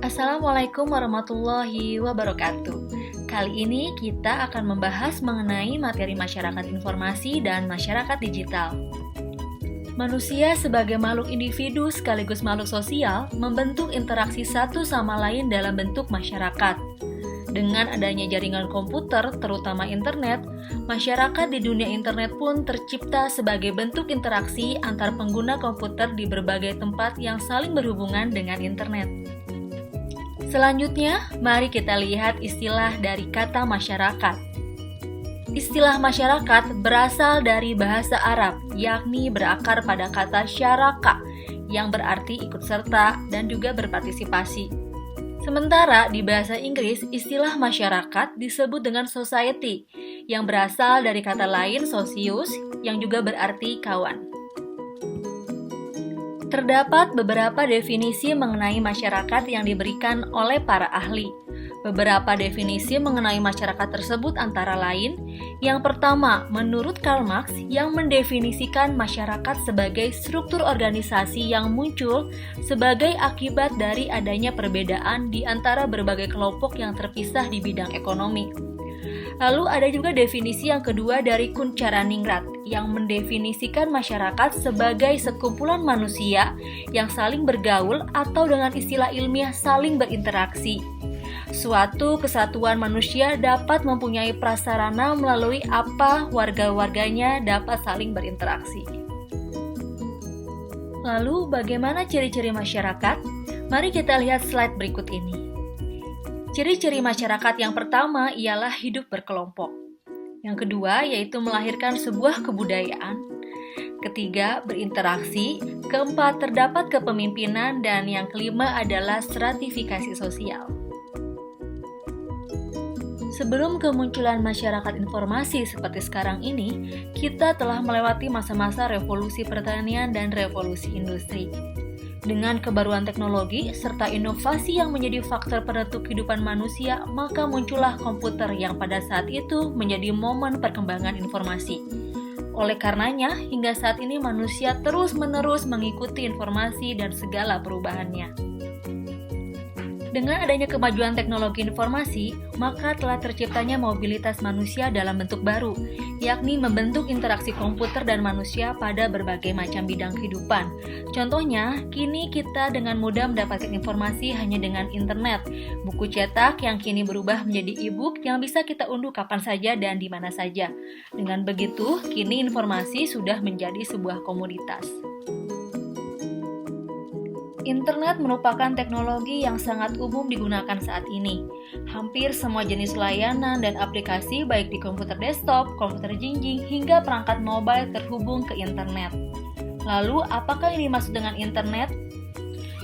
Assalamualaikum warahmatullahi wabarakatuh. Kali ini kita akan membahas mengenai materi masyarakat informasi dan masyarakat digital. Manusia sebagai makhluk individu sekaligus makhluk sosial membentuk interaksi satu sama lain dalam bentuk masyarakat. Dengan adanya jaringan komputer, terutama internet, masyarakat di dunia internet pun tercipta sebagai bentuk interaksi antar pengguna komputer di berbagai tempat yang saling berhubungan dengan internet. Selanjutnya, mari kita lihat istilah dari kata masyarakat. Istilah masyarakat berasal dari bahasa Arab, yakni berakar pada kata syaraka, yang berarti ikut serta dan juga berpartisipasi. Sementara di bahasa Inggris, istilah masyarakat disebut dengan society, yang berasal dari kata lain socius, yang juga berarti kawan. Terdapat beberapa definisi mengenai masyarakat yang diberikan oleh para ahli. Beberapa definisi mengenai masyarakat tersebut antara lain, yang pertama, menurut Karl Marx yang mendefinisikan masyarakat sebagai struktur organisasi yang muncul sebagai akibat dari adanya perbedaan di antara berbagai kelompok yang terpisah di bidang ekonomi. Lalu ada juga definisi yang kedua dari Kuncharaningrat yang mendefinisikan masyarakat sebagai sekumpulan manusia yang saling bergaul atau dengan istilah ilmiah saling berinteraksi. Suatu kesatuan manusia dapat mempunyai prasarana melalui apa warga-warganya dapat saling berinteraksi. Lalu bagaimana ciri-ciri masyarakat? Mari kita lihat slide berikut ini. Ciri-ciri masyarakat yang pertama ialah hidup berkelompok. Yang kedua yaitu melahirkan sebuah kebudayaan. Ketiga, berinteraksi. Keempat, terdapat kepemimpinan. Dan yang kelima adalah stratifikasi sosial. Sebelum kemunculan masyarakat informasi seperti sekarang ini, kita telah melewati masa-masa revolusi pertanian dan revolusi industri. Dengan kebaruan teknologi serta inovasi yang menjadi faktor penentu kehidupan manusia, maka muncullah komputer yang pada saat itu menjadi momen perkembangan informasi. Oleh karenanya, hingga saat ini manusia terus-menerus mengikuti informasi dan segala perubahannya. Dengan adanya kemajuan teknologi informasi, maka telah terciptanya mobilitas manusia dalam bentuk baru, yakni membentuk interaksi komputer dan manusia pada berbagai macam bidang kehidupan. Contohnya, kini kita dengan mudah mendapatkan informasi hanya dengan internet, buku cetak yang kini berubah menjadi e-book yang bisa kita unduh kapan saja dan di mana saja. Dengan begitu, kini informasi sudah menjadi sebuah komoditas. Internet merupakan teknologi yang sangat umum digunakan saat ini. Hampir semua jenis layanan dan aplikasi baik di komputer desktop, komputer jinjing, hingga perangkat mobile terhubung ke internet. Lalu, apakah yang dimaksud dengan internet?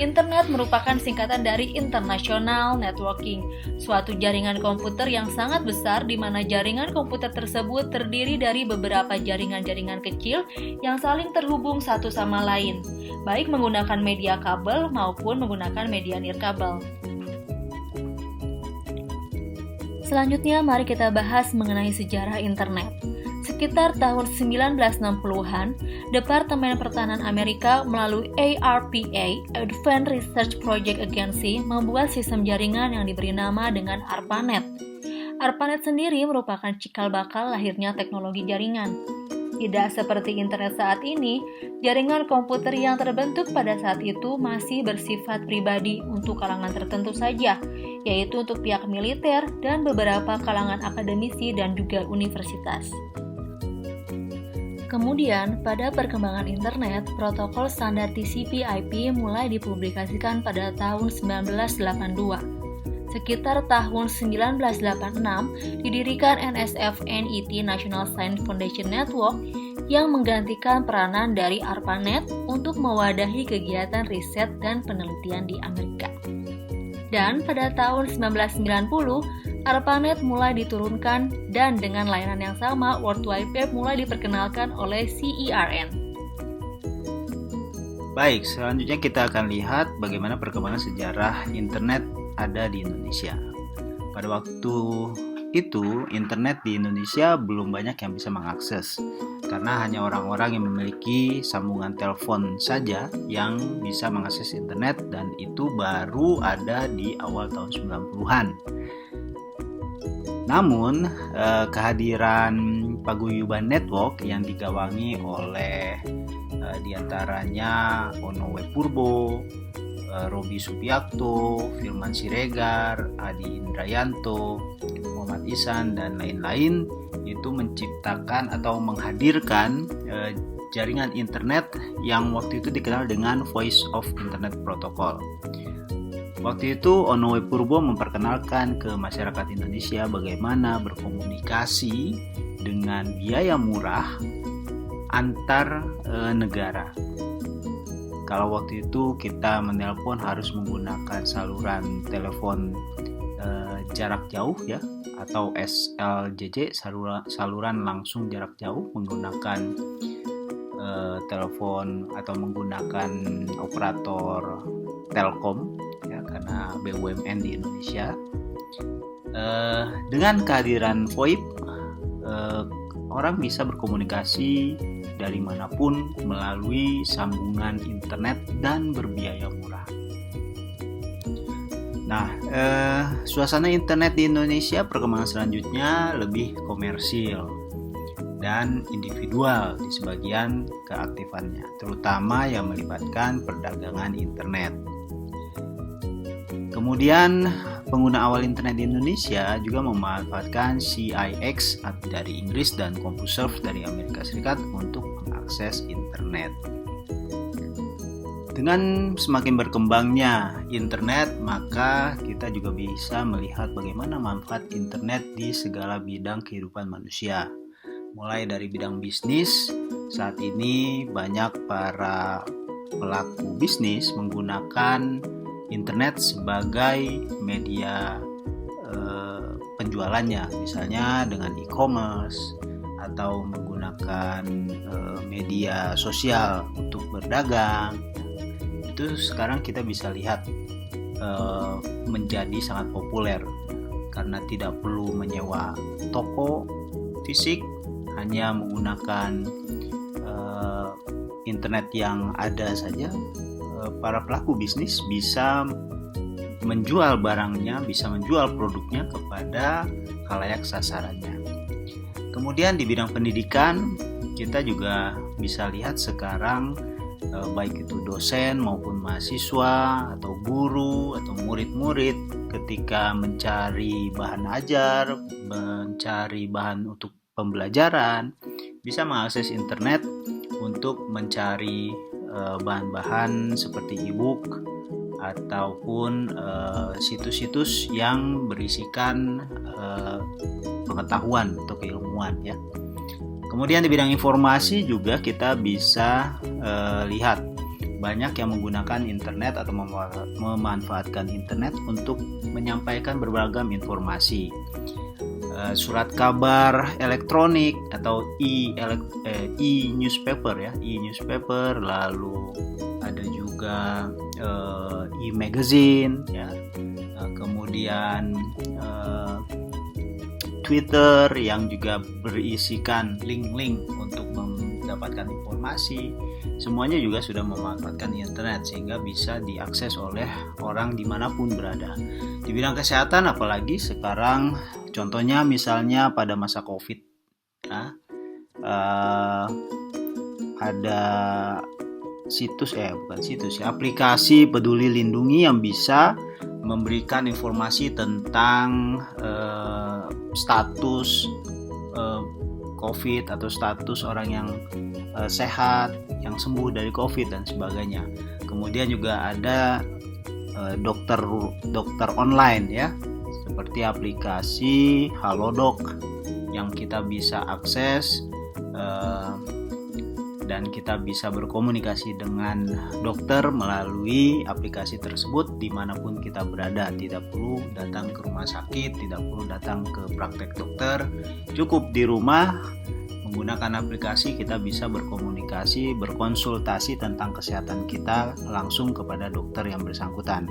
Internet merupakan singkatan dari International Networking, suatu jaringan komputer yang sangat besar di mana jaringan komputer tersebut terdiri dari beberapa jaringan-jaringan kecil yang saling terhubung satu sama lain, baik menggunakan media kabel maupun menggunakan media nirkabel. Selanjutnya, mari kita bahas mengenai sejarah internet. Sekitar tahun 1960-an, Departemen Pertahanan Amerika melalui ARPA, Advanced Research Project Agency, membuat sistem jaringan yang diberi nama dengan ARPANET. ARPANET sendiri merupakan cikal bakal lahirnya teknologi jaringan. Tidak seperti internet saat ini, jaringan komputer yang terbentuk pada saat itu masih bersifat pribadi untuk kalangan tertentu saja, yaitu untuk pihak militer dan beberapa kalangan akademisi dan juga universitas. Kemudian, pada perkembangan internet, protokol standar TCP/IP mulai dipublikasikan pada tahun 1982. Sekitar tahun 1986, didirikan NSF/NET National Science Foundation Network yang menggantikan peranan dari ARPANET untuk mewadahi kegiatan riset dan penelitian di Amerika. Dan pada tahun 1990, ARPANET mulai diturunkan dan dengan layanan yang sama, World Wide Web mulai diperkenalkan oleh CERN. Baik, selanjutnya kita akan lihat bagaimana perkembangan sejarah internet ada di Indonesia. Pada waktu itu internet di Indonesia belum banyak yang bisa mengakses, karena hanya orang-orang yang memiliki sambungan telepon saja yang bisa mengakses internet, dan itu baru ada di awal tahun 90-an. Namun, kehadiran paguyuban network yang digawangi oleh diantaranya Ono Purbo, Robi Subiakto, Firman Siregar, Adi Indrayanto, Muhammad Ihsan, dan lain-lain, itu menciptakan atau menghadirkan jaringan internet yang waktu itu dikenal dengan Voice of Internet Protocol. Waktu itu Ono Purbo memperkenalkan ke masyarakat Indonesia bagaimana berkomunikasi dengan biaya murah antar negara. Kalau waktu itu kita menelpon harus menggunakan saluran telepon jarak jauh ya, atau SLJJ, saluran langsung jarak jauh, menggunakan telepon atau menggunakan operator Telkom ya, karena BUMN di Indonesia. Dengan kehadiran VoIP, orang bisa berkomunikasi dari manapun melalui sambungan internet dan berbiaya murah. Nah, suasana internet di Indonesia perkembangan selanjutnya lebih komersil dan individual di sebagian keaktifannya, terutama yang melibatkan perdagangan internet. Kemudian pengguna awal internet di Indonesia juga memanfaatkan CIX dari Inggris dan CompuServe dari Amerika Serikat untuk mengakses internet. Dengan semakin berkembangnya internet, maka kita juga bisa melihat bagaimana manfaat internet di segala bidang kehidupan manusia. Mulai dari bidang bisnis, saat ini banyak para pelaku bisnis menggunakan internet sebagai media penjualannya, misalnya dengan e-commerce atau menggunakan media sosial untuk berdagang. Itu sekarang kita bisa lihat menjadi sangat populer karena tidak perlu menyewa toko fisik, hanya menggunakan internet yang ada saja. Para pelaku bisnis bisa menjual barangnya, bisa menjual produknya kepada khalayak sasarannya. Kemudian di bidang pendidikan, kita juga bisa lihat sekarang baik itu dosen maupun mahasiswa atau guru atau murid-murid ketika mencari bahan ajar, mencari bahan untuk pembelajaran, bisa mengakses internet untuk mencari bahan-bahan seperti e-book ataupun situs-situs yang berisikan pengetahuan atau keilmuan ya. Kemudian di bidang informasi juga kita bisa lihat banyak yang menggunakan internet atau memanfaatkan internet untuk menyampaikan beragam informasi. Surat kabar elektronik atau e-newspaper ya, e-newspaper, lalu ada juga e-magazine ya. Kemudian Twitter yang juga berisikan link-link untuk mendapatkan informasi. Semuanya juga sudah memanfaatkan internet sehingga bisa diakses oleh orang dimanapun berada. Di bidang kesehatan apalagi sekarang, contohnya misalnya pada masa COVID ya, ada aplikasi Peduli Lindungi yang bisa memberikan informasi tentang status COVID atau status orang yang sehat, yang sembuh dari COVID dan sebagainya. Kemudian juga ada dokter online ya, seperti aplikasi Halodoc yang kita bisa akses dan kita bisa berkomunikasi dengan dokter melalui aplikasi tersebut dimanapun kita berada. Tidak perlu datang ke rumah sakit, tidak perlu datang ke praktek dokter, cukup di rumah Menggunakan aplikasi kita bisa berkomunikasi, berkonsultasi tentang kesehatan kita langsung kepada dokter yang bersangkutan.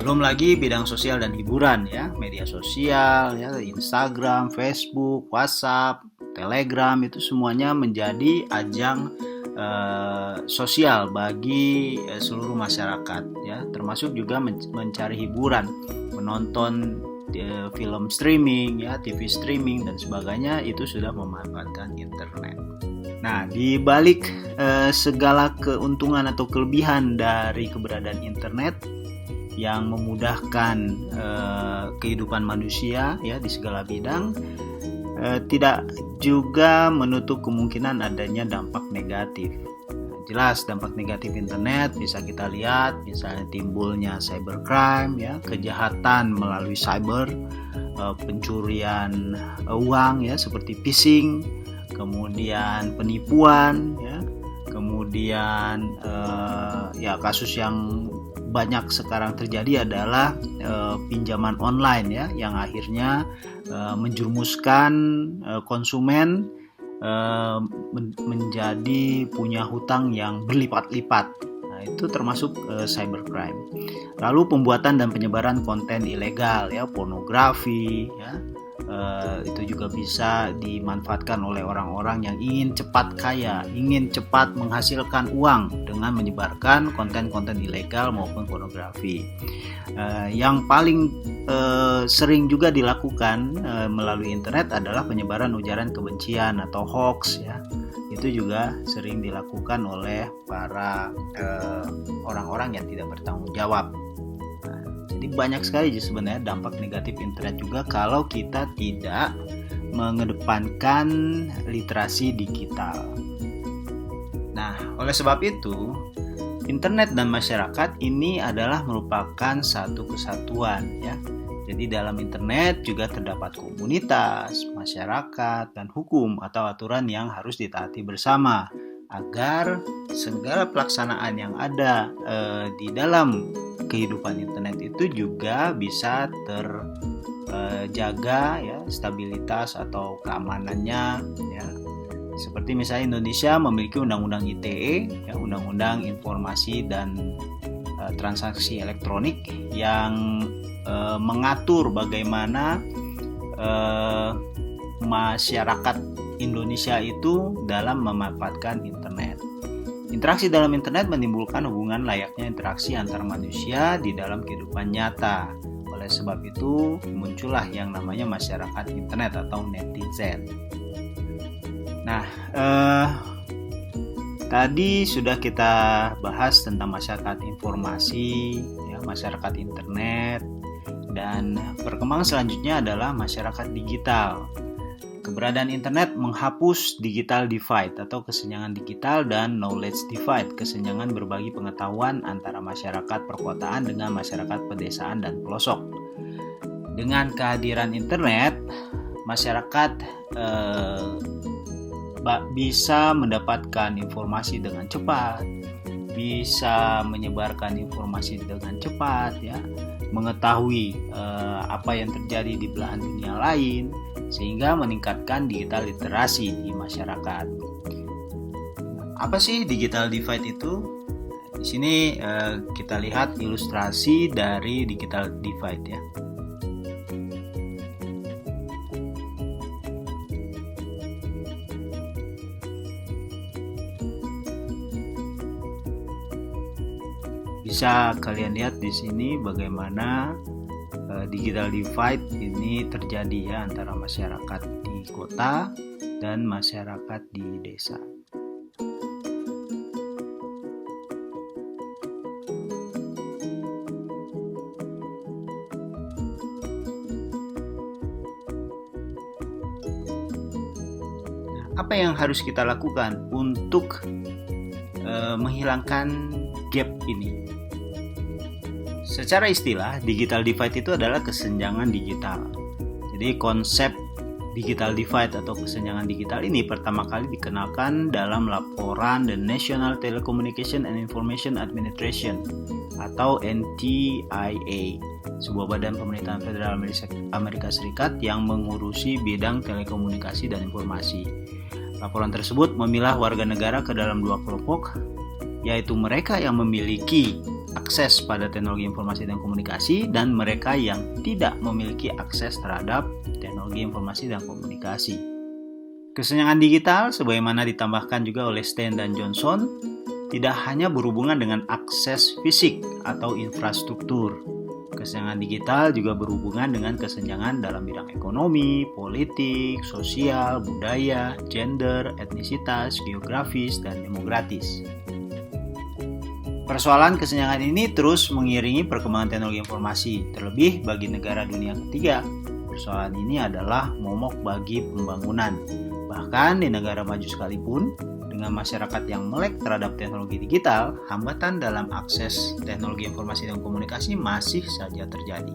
Belum lagi bidang sosial dan hiburan ya, media sosial ya, Instagram, Facebook, WhatsApp, Telegram, itu semuanya menjadi ajang sosial bagi seluruh masyarakat ya, termasuk juga mencari hiburan, menonton film streaming ya, TV streaming dan sebagainya, itu sudah memanfaatkan internet. Nah, di balik segala keuntungan atau kelebihan dari keberadaan internet yang memudahkan kehidupan manusia ya di segala bidang, tidak juga menutup kemungkinan adanya dampak negatif. Jelas dampak negatif internet bisa kita lihat, misalnya timbulnya cybercrime ya, kejahatan melalui cyber, pencurian uang ya seperti phishing, kemudian penipuan ya, kemudian ya kasus yang banyak sekarang terjadi adalah pinjaman online ya, yang akhirnya menjerumuskan konsumen menjadi punya hutang yang berlipat-lipat. Nah, itu termasuk cybercrime. Lalu pembuatan dan penyebaran konten ilegal ya, pornografi ya, itu juga bisa dimanfaatkan oleh orang-orang yang ingin cepat kaya, ingin cepat menghasilkan uang dengan menyebarkan konten-konten ilegal maupun pornografi. Yang paling sering juga dilakukan melalui internet adalah penyebaran ujaran kebencian atau hoax ya. Itu juga sering dilakukan oleh para orang-orang yang tidak bertanggung jawab. Jadi banyak sekali sebenarnya dampak negatif internet juga kalau kita tidak mengedepankan literasi digital. Nah, oleh sebab itu, internet dan masyarakat ini adalah merupakan satu kesatuan ya. Jadi dalam internet juga terdapat komunitas, masyarakat, dan hukum atau aturan yang harus ditaati bersama agar segala pelaksanaan yang ada di dalam kehidupan internet itu juga bisa terjaga ya, stabilitas atau keamanannya ya. Seperti misalnya Indonesia memiliki undang-undang ITE ya, Undang-Undang Informasi dan Transaksi Elektronik, yang mengatur bagaimana masyarakat Indonesia itu dalam memanfaatkan internet. Interaksi dalam internet menimbulkan hubungan layaknya interaksi antar manusia di dalam kehidupan nyata. Oleh sebab itu, muncullah yang namanya masyarakat internet atau netizen. Nah, tadi sudah kita bahas tentang masyarakat informasi, ya, masyarakat internet, dan perkembangan selanjutnya adalah masyarakat digital. Keberadaan internet menghapus digital divide atau kesenjangan digital dan knowledge divide, kesenjangan berbagi pengetahuan antara masyarakat perkotaan dengan masyarakat pedesaan dan pelosok. Dengan kehadiran internet, masyarakat bisa mendapatkan informasi dengan cepat, bisa menyebarkan informasi dengan cepat ya, mengetahui apa yang terjadi di belahan dunia lain, sehingga meningkatkan digital literasi di masyarakat. Apa sih digital divide itu? Di sini kita lihat ilustrasi dari digital divide ya. Bisa kalian lihat di sini bagaimana digital divide ini terjadi ya, antara masyarakat di kota dan masyarakat di desa. Nah, apa yang harus kita lakukan untuk menghilangkan gap ini? Secara istilah, digital divide itu adalah kesenjangan digital. Jadi konsep digital divide atau kesenjangan digital ini pertama kali dikenalkan dalam laporan The National Telecommunication and Information Administration atau NTIA, sebuah badan pemerintahan federal Amerika Serikat yang mengurusi bidang telekomunikasi dan informasi. Laporan tersebut memilah warga negara ke dalam dua kelompok, yaitu mereka yang memiliki akses pada teknologi informasi dan komunikasi dan mereka yang tidak memiliki akses terhadap teknologi informasi dan komunikasi. Kesenjangan digital, sebagaimana ditambahkan juga oleh Stein dan Johnson, tidak hanya berhubungan dengan akses fisik atau infrastruktur. Kesenjangan digital juga berhubungan dengan kesenjangan dalam bidang ekonomi, politik, sosial, budaya, gender, etnisitas, geografis, dan demografis. Persoalan kesenjangan ini terus mengiringi perkembangan teknologi informasi, terlebih bagi negara dunia ketiga. Persoalan ini adalah momok bagi pembangunan. Bahkan di negara maju sekalipun, dengan masyarakat yang melek terhadap teknologi digital, hambatan dalam akses teknologi informasi dan komunikasi masih saja terjadi.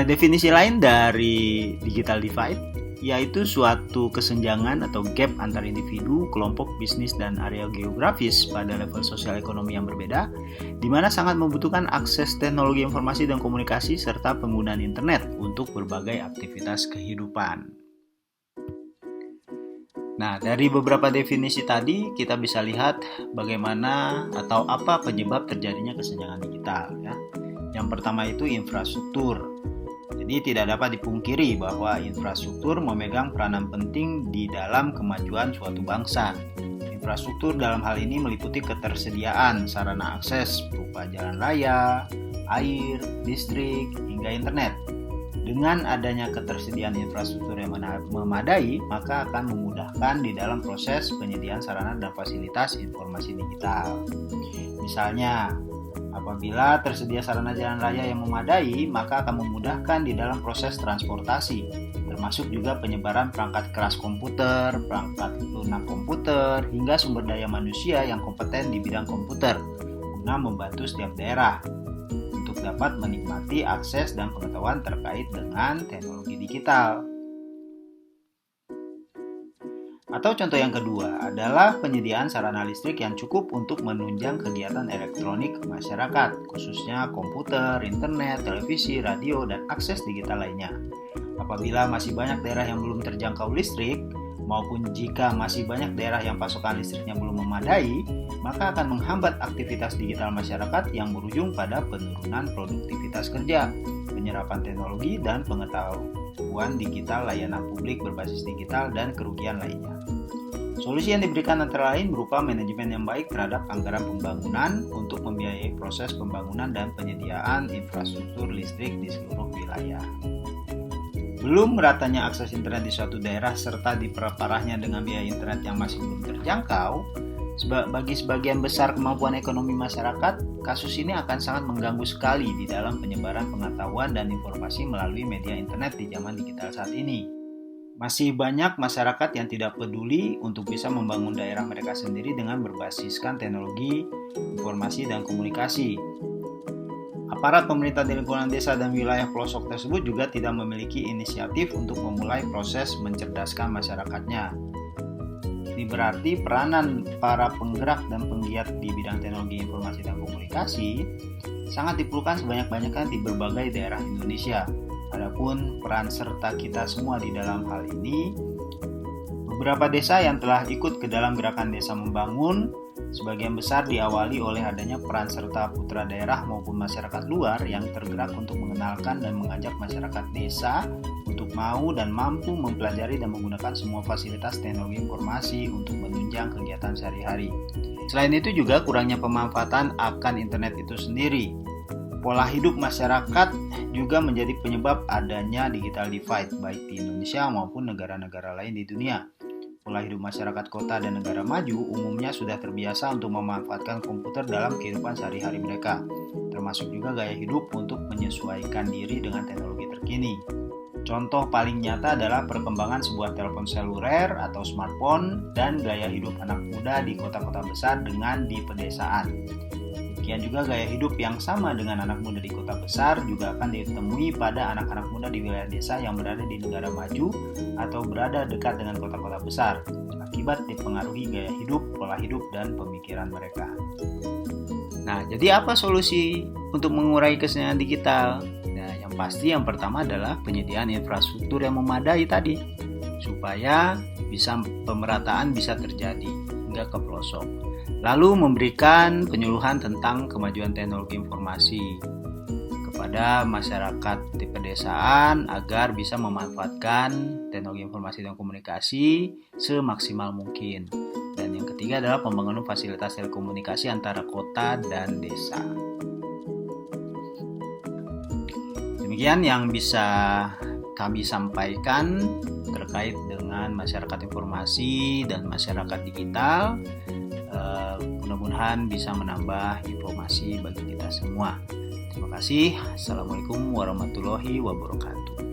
Definisi lain dari digital divide yaitu suatu kesenjangan atau gap antar individu, kelompok bisnis, dan area geografis pada level sosial ekonomi yang berbeda, di mana sangat membutuhkan akses teknologi informasi dan komunikasi serta penggunaan internet untuk berbagai aktivitas kehidupan. Nah, dari beberapa definisi tadi kita bisa lihat bagaimana atau apa penyebab terjadinya kesenjangan digital. Yang pertama itu infrastruktur. Jadi tidak dapat dipungkiri bahwa infrastruktur memegang peranan penting di dalam kemajuan suatu bangsa. Infrastruktur dalam hal ini meliputi ketersediaan sarana akses berupa jalan raya, air, listrik, hingga internet. Dengan adanya ketersediaan infrastruktur yang memadai, maka akan memudahkan di dalam proses penyediaan sarana dan fasilitas informasi digital. Misalnya, apabila tersedia sarana jalan raya yang memadai, maka akan memudahkan di dalam proses transportasi, termasuk juga penyebaran perangkat keras komputer, perangkat lunak komputer, hingga sumber daya manusia yang kompeten di bidang komputer, guna membantu setiap daerah untuk dapat menikmati akses dan pengetahuan terkait dengan teknologi digital. Atau contoh yang kedua adalah penyediaan sarana listrik yang cukup untuk menunjang kegiatan elektronik masyarakat, khususnya komputer, internet, televisi, radio, dan akses digital lainnya. Apabila masih banyak daerah yang belum terjangkau listrik, maupun jika masih banyak daerah yang pasokan listriknya belum memadai, maka akan menghambat aktivitas digital masyarakat yang berujung pada penurunan produktivitas kerja, penyerapan teknologi, dan pengetahuan digital layanan publik berbasis digital, dan kerugian lainnya. Solusi yang diberikan antara lain berupa manajemen yang baik terhadap anggaran pembangunan untuk membiayai proses pembangunan dan penyediaan infrastruktur listrik di seluruh wilayah. Belum meratanya akses internet di suatu daerah serta diperparahnya dengan biaya internet yang masih belum terjangkau, bagi sebagian besar kemampuan ekonomi masyarakat, kasus ini akan sangat mengganggu sekali di dalam penyebaran pengetahuan dan informasi melalui media internet di zaman digital saat ini. Masih banyak masyarakat yang tidak peduli untuk bisa membangun daerah mereka sendiri dengan berbasiskan teknologi, informasi, dan komunikasi. Aparat pemerintah di lingkungan desa dan wilayah pelosok tersebut juga tidak memiliki inisiatif untuk memulai proses mencerdaskan masyarakatnya. Ini berarti peranan para penggerak dan penggiat di bidang teknologi informasi dan komunikasi sangat diperlukan sebanyak-banyaknya di berbagai daerah Indonesia. Adapun peran serta kita semua di dalam hal ini, beberapa desa yang telah ikut ke dalam gerakan desa membangun, sebagian besar diawali oleh adanya peran serta putra daerah maupun masyarakat luar yang tergerak untuk mengenalkan dan mengajak masyarakat desa untuk mau dan mampu mempelajari dan menggunakan semua fasilitas teknologi informasi untuk menunjang kegiatan sehari-hari. Selain itu juga kurangnya pemanfaatan akan internet itu sendiri. Pola hidup masyarakat juga menjadi penyebab adanya digital divide baik di Indonesia maupun negara-negara lain di dunia. Pola hidup masyarakat kota dan negara maju umumnya sudah terbiasa untuk memanfaatkan komputer dalam kehidupan sehari-hari mereka, termasuk juga gaya hidup untuk menyesuaikan diri dengan teknologi terkini. Contoh paling nyata adalah perkembangan sebuah telepon seluler atau smartphone dan gaya hidup anak muda di kota-kota besar dengan di pedesaan. Demikian juga gaya hidup yang sama dengan anak muda di kota besar juga akan ditemui pada anak-anak muda di wilayah desa yang berada di negara maju atau berada dekat dengan kota-kota besar, akibat dipengaruhi gaya hidup, pola hidup, dan pemikiran mereka. Nah, jadi apa solusi untuk mengurangi kesenjangan digital? Nah, yang pasti yang pertama adalah penyediaan infrastruktur yang memadai tadi. supaya pemerataan bisa terjadi hingga ke pelosok. Lalu memberikan penyuluhan tentang kemajuan teknologi informasi kepada masyarakat di pedesaan agar bisa memanfaatkan teknologi informasi dan komunikasi semaksimal mungkin. Dan yang ketiga adalah pembangunan fasilitas telekomunikasi antara kota dan desa. Demikian yang bisa kami sampaikan terkait dengan masyarakat informasi dan masyarakat digital. Mudah-mudahan bisa menambah informasi bagi kita semua. Terima kasih. Assalamualaikum warahmatullahi wabarakatuh.